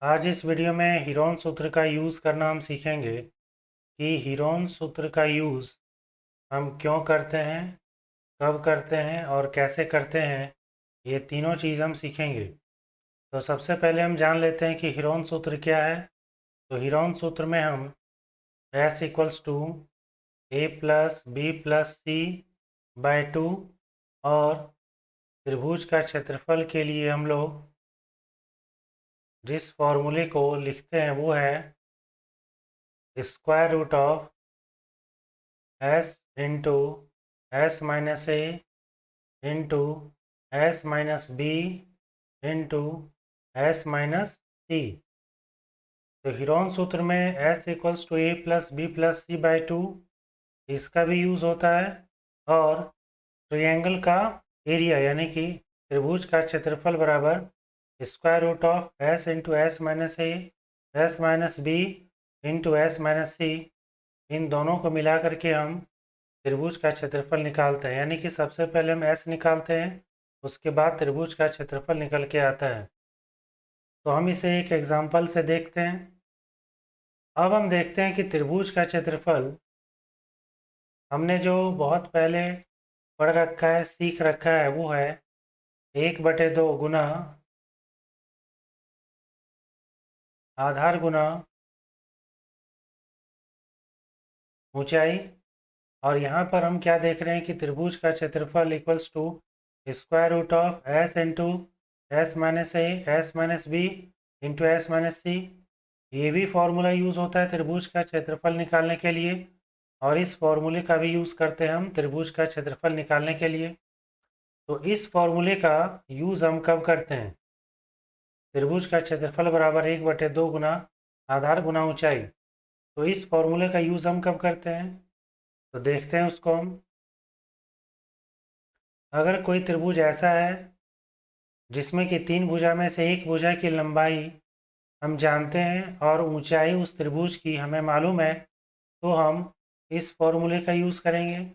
आज इस वीडियो में हीरोन सूत्र का यूज़ करना हम सीखेंगे कि हीरोन सूत्र का यूज़ हम क्यों करते हैं, कब करते हैं और कैसे करते हैं। ये तीनों चीज़ हम सीखेंगे। तो सबसे पहले हम जान लेते हैं कि हीरोन सूत्र क्या है। तो हीरोन सूत्र में हम S equals to A plus B plus C by two और त्रिभुज का क्षेत्रफल के लिए हम लोग जिस फॉर्मूले को लिखते हैं वो है square root of s into S minus A into S minus B into S minus C. तो हीरोन सूत्र में s equals to A plus B plus C by two इसका भी यूज़ होता है और ट्रायंगल का एरिया यानी कि त्रिभुज का क्षेत्रफल बराबर square root of s into S minus A S minus B into S minus C. इन दोनों को मिला करके हम त्रिभुज का क्षेत्रफल निकालते हैं, यानी कि सबसे पहले हम S निकालते हैं, उसके बाद त्रिभुज का क्षेत्रफल निकल के आता है। तो हम इसे एक एग्जांपल से देखते हैं। अब हम देखते हैं कि त्रिभुज का क्षेत्रफल हमने जो बहुत पहले पढ़ रखा है, सीख रखा है, वो है 1/2 गुना आधार गुना ऊंचाई। और यहाँ पर हम क्या देख रहे हैं कि त्रिभुज का क्षेत्रफल equals to square root of S into S minus A S minus B into S minus C. ये भी फार्मूला यूज़ होता है त्रिभुज का क्षेत्रफल निकालने के लिए और इस फार्मूले का भी यूज़ करते हैं हम त्रिभुज का क्षेत्रफल निकालने के लिए। तो इस फार्मूले का यूज़ हम कब करते हैं? त्रिभुज का क्षेत्रफल बराबर 1/2 गुना आधार गुना ऊंचाई। तो इस फार्मूले का यूज़ हम कब करते हैं? तो देखते हैं उसको हम। अगर कोई त्रिभुज ऐसा है जिसमें कि 3 भुजा में से एक भुजा की लंबाई हम जानते हैं और ऊंचाई उस त्रिभुज की हमें मालूम है, तो हम इस फॉर्मूले का यूज़ करेंगे।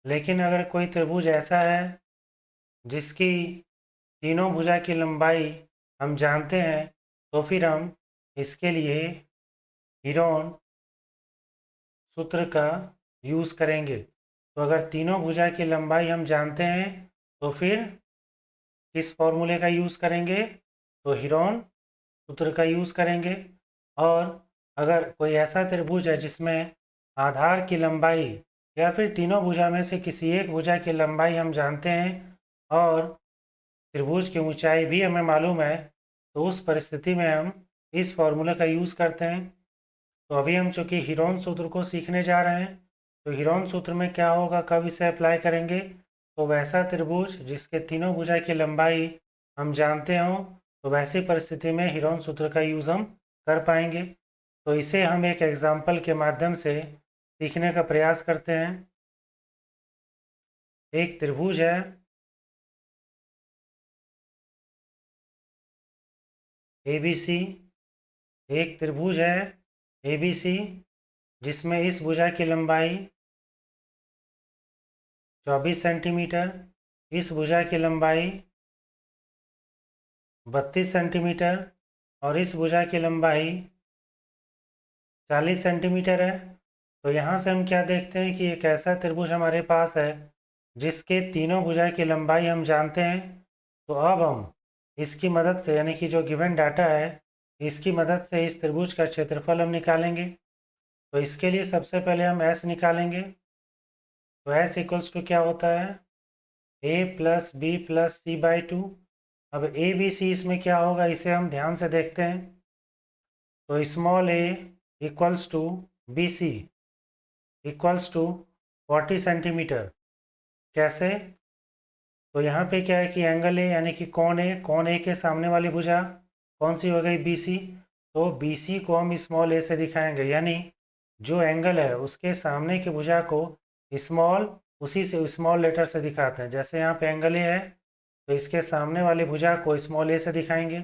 लेकिन अगर कोई त्रिभुज ऐसा है जिसकी तीनों भुजा की लंबाई हम जानते हैं, तो फिर हम इसके लिए हीरोन सूत्र का यूज़ करेंगे। तो अगर तीनों भुजा की लंबाई हम जानते हैं तो फिर किस फॉर्मूले का यूज़ करेंगे? तो हीरोन सूत्र का यूज़ करेंगे। और अगर कोई ऐसा त्रिभुज है जिसमें आधार की लंबाई या फिर तीनों भुजा में से किसी एक भुजा की लंबाई हम जानते हैं और त्रिभुज की ऊंचाई भी हमें मालूम है, तो उस परिस्थिति में हम इस फॉर्मूले का यूज़ करते हैं। तो अभी हम चूँकि हीरोन सूत्र को सीखने जा रहे हैं, तो हीरोन सूत्र में क्या होगा, कब इसे अप्लाई करेंगे? तो वैसा त्रिभुज जिसके तीनों भुजा की लंबाई हम जानते हों, तो वैसी परिस्थिति में हीरोन सूत्र का यूज़ हम कर पाएंगे। तो इसे हम एक एग्जाम्पल के माध्यम से सीखने का प्रयास करते हैं। एक त्रिभुज है ABC, एक त्रिभुज है ABC जिसमें इस भुजा की लंबाई 24 सेंटीमीटर, इस भुजा की लंबाई 32 सेंटीमीटर और इस भुजा की लंबाई 40 सेंटीमीटर है। तो यहाँ से हम क्या देखते हैं कि एक ऐसा त्रिभुज हमारे पास है जिसके तीनों भुजा की लंबाई हम जानते हैं। तो अब हम इसकी मदद से, यानी कि जो गिवन डाटा है, इसकी मदद से इस त्रिभुज का क्षेत्रफल हम निकालेंगे। तो इसके लिए सबसे पहले हम S निकालेंगे। तो S इक्वल्स टू क्या होता है? A plus B plus C by two. अब ए बी सी इसमें क्या होगा, इसे हम ध्यान से देखते हैं। तो small a equals to B C equals to 40 centimetre. कैसे? तो यहाँ पे क्या है कि एंगल ए यानी कि कौन ए के सामने वाली भुजा कौन सी हो गई? B C. तो बी सी को हम स्मॉल ए से दिखाएंगे, यानी जो एंगल है उसके सामने की भुजा को स्मॉल, उसी से स्मॉल लेटर से दिखाते हैं। जैसे यहाँ पे एंगल ए है तो इसके सामने वाली भुजा को स्मॉल ए से दिखाएंगे।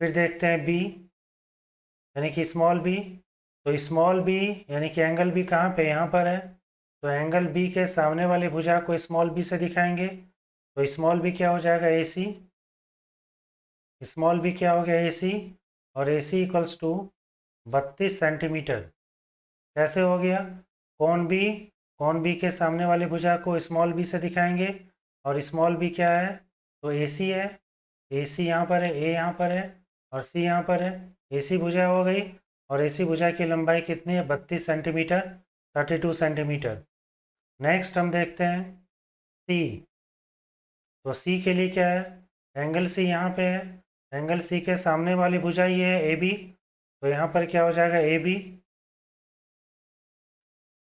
फिर देखते हैं बी यानी कि स्मॉल बी। तो स्मॉल बी यानी कि एंगल बी कहाँ पे? यहाँ पर है। तो एंगल बी के सामने वाली भुजा को स्मॉल बी से दिखाएंगे। तो स्मॉल बी क्या हो जाएगा? ए सी। स्मॉल बी क्या हो गया? ए सी। और ए सी इक्वल्स टू 32 सेंटीमीटर। कैसे हो गया? कौन बी के सामने वाली भुजा को स्मॉल बी से दिखाएंगे, और स्मॉल बी क्या है? तो ए सी है। ए सी यहाँ पर है, ए यहाँ पर है, और सी यहाँ पर है। ए सी भुजा हो गई, और ए सी भुजा की लंबाई कितनी है? 32 सेंटीमीटर, 32 सेंटीमीटर। नेक्स्ट हम देखते हैं सी। तो सी के लिए क्या है? एंगल सी यहाँ पे है। एंगल सी के सामने वाली भुजा ये है ए बी, तो यहाँ पर क्या हो जाएगा? A B.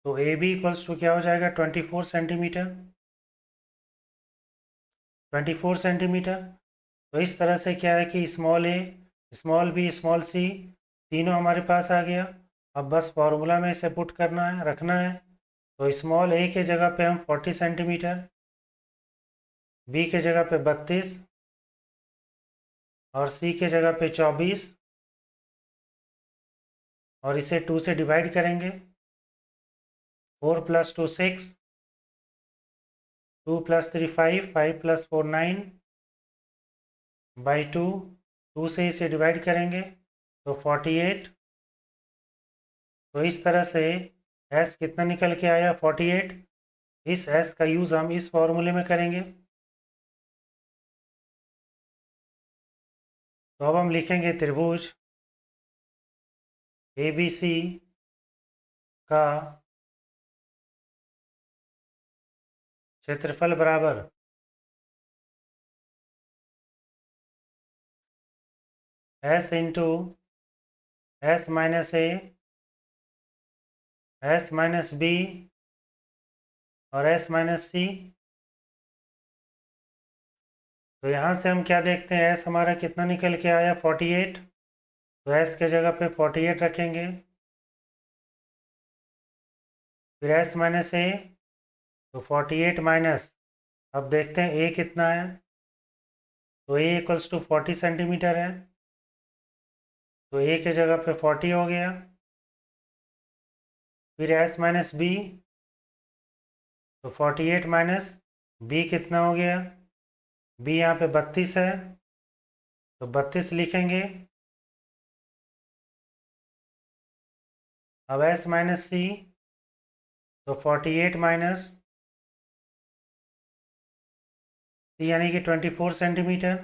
तो ए बी इक्वल्स टू क्या हो जाएगा? 24 सेंटीमीटर। 24 सेंटीमीटर। तो इस तरह से क्या है कि स्मॉल ए, स्मॉल बी, स्मॉल सी तीनों हमारे पास आ गया। अब बस फार्मूला में इसे पुट करना है, रखना है। तो स्मॉल ए के जगह पे हम 40 सेंटीमीटर, बी के जगह पे 32, और सी के जगह पे 24, और इसे 2 से डिवाइड करेंगे। 4 + 2 6, 2 + 3 5, 5 + 4 9 बाई 2, 2 से इसे डिवाइड करेंगे तो 48। तो इस तरह से s कितना निकल के आया? 48। इस s का यूज़ हम इस फॉर्मूले में करेंगे। तो अब हम लिखेंगे त्रिभुज ए बी सी का क्षेत्रफल बराबर s इंटू s माइनस ए, s माइनस बी, और s माइनस सी। तो यहाँ से हम क्या देखते हैं? s हमारा कितना निकल के आया? 48। तो s के जगह पे 48 रखेंगे। फिर s माइनस ए, तो 48 माइनस, अब देखते हैं a कितना है। तो a इक्वल्स टू 40 सेंटीमीटर है। तो a के जगह पे 40 हो गया। फिर s माइनस बी, तो 48 माइनस b कितना हो गया? b यहाँ पे 32 है, तो 32 लिखेंगे। अब s माइनस सी, तो 48 माइनस सी यानी कि 24 सेंटीमीटर।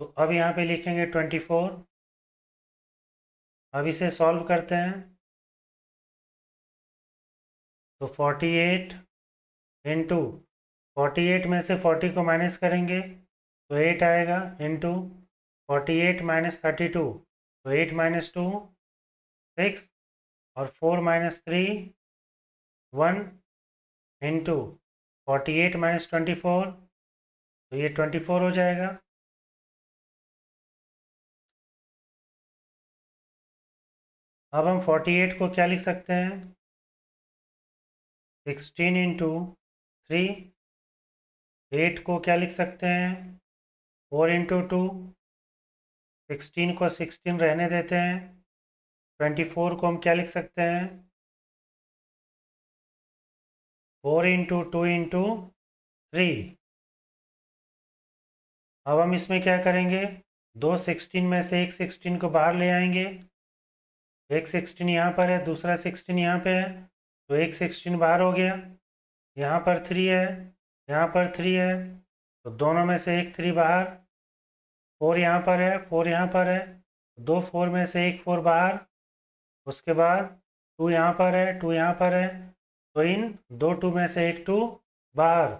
तो अब यहाँ पे लिखेंगे 24। अब इसे सॉल्व करते हैं। तो 48 इंटू 48 में से 40 को माइनस करेंगे तो 8 आएगा, इंटू 48 माइनस 32, तो 8 माइनस 2 6, और 4 माइनस 3 1, इंटू 48 माइनस 24, तो ये 24 हो जाएगा। अब हम 48 को क्या लिख सकते हैं? 16 इंटू 3। 8 को क्या लिख सकते हैं? 4 इंटू 2। 16 को 16 रहने देते हैं। 24 को हम क्या लिख सकते हैं? 4 इंटू 2 इंटू 3। अब हम इसमें क्या करेंगे? दो 16 में से एक 16 को बाहर ले आएंगे। एक 16 यहाँ पर है, दूसरा 16 यहाँ पे है, तो एक 16 बाहर हो गया। यहाँ पर 3 है, यहाँ पर 3 है, तो दोनों में से एक 3 बाहर। 4 यहाँ पर है, 4 यहाँ पर है, दो 4 में से एक 4 बाहर। उसके बाद 2 यहाँ पर है, 2 यहाँ पर है, तो इन दो 2 में से एक 2 बाहर।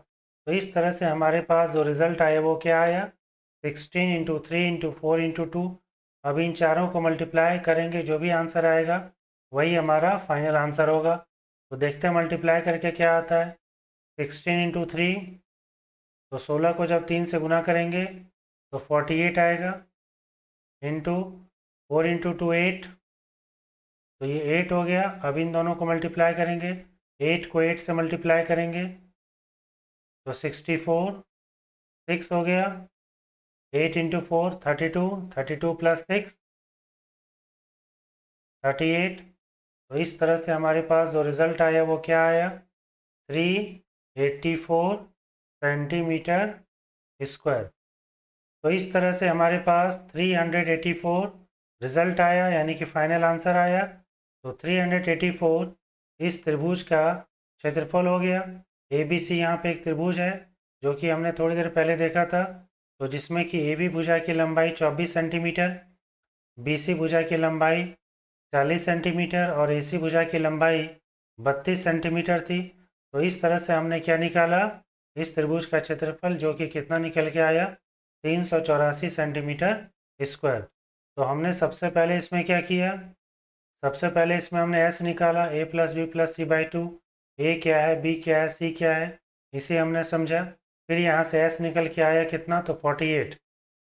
तो इस तरह से हमारे पास जो रिज़ल्ट आया वो क्या आया? 16 इंटू 3 इंटू 4 इंटू 2। अब इन चारों को मल्टीप्लाई करेंगे, जो भी आंसर आएगा वही हमारा फाइनल आंसर होगा। तो देखते हैं मल्टीप्लाई करके क्या आता है। 16 इंटू 3, तो 16 को जब 3 से गुना करेंगे तो 48 आएगा, इंटू 4 इंटू 2 8, तो ये 8 हो गया। अब इन दोनों को मल्टीप्लाई करेंगे, 8 को 8 से मल्टीप्लाई करेंगे तो 64, 6 हो गया। 8 इंटू 4 32, 32 प्लस 6 38। तो इस तरह से हमारे पास जो रिज़ल्ट आया वो क्या आया? 384 सेंटीमीटर स्क्वायर। तो इस तरह से हमारे पास 384 रिजल्ट आया, यानी कि फाइनल आंसर आया। तो 384 इस त्रिभुज का क्षेत्रफल हो गया। ए बी सी यहाँ पे एक त्रिभुज है जो कि हमने थोड़ी देर पहले देखा था, तो जिसमें कि ए बी भुजा की लंबाई 24 सेंटीमीटर, बी सी भुजा की लंबाई 40 सेंटीमीटर और ए सी भुजा की लंबाई 32 सेंटीमीटर थी। तो इस तरह से हमने क्या निकाला, इस त्रिभुज का क्षेत्रफल, जो कि कितना निकल के आया, 384 सेंटीमीटर स्क्वायर। तो हमने सबसे पहले इसमें क्या किया, सबसे पहले इसमें हमने एस निकाला, A plus B plus C by 2। A क्या है, बी क्या है, सी क्या है, इसे हमने समझा। फिर यहाँ से एस निकल के आया कितना, तो 48।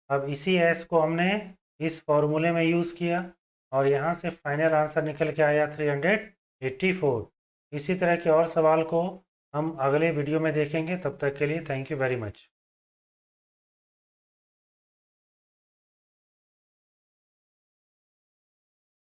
अब इसी एस को हमने इस फॉर्मूले में यूज़ किया और यहाँ से फाइनल आंसर निकल के आया 384। इसी तरह के और सवाल को हम अगले वीडियो में देखेंगे। तब तक के लिए थैंक यू वेरी मच।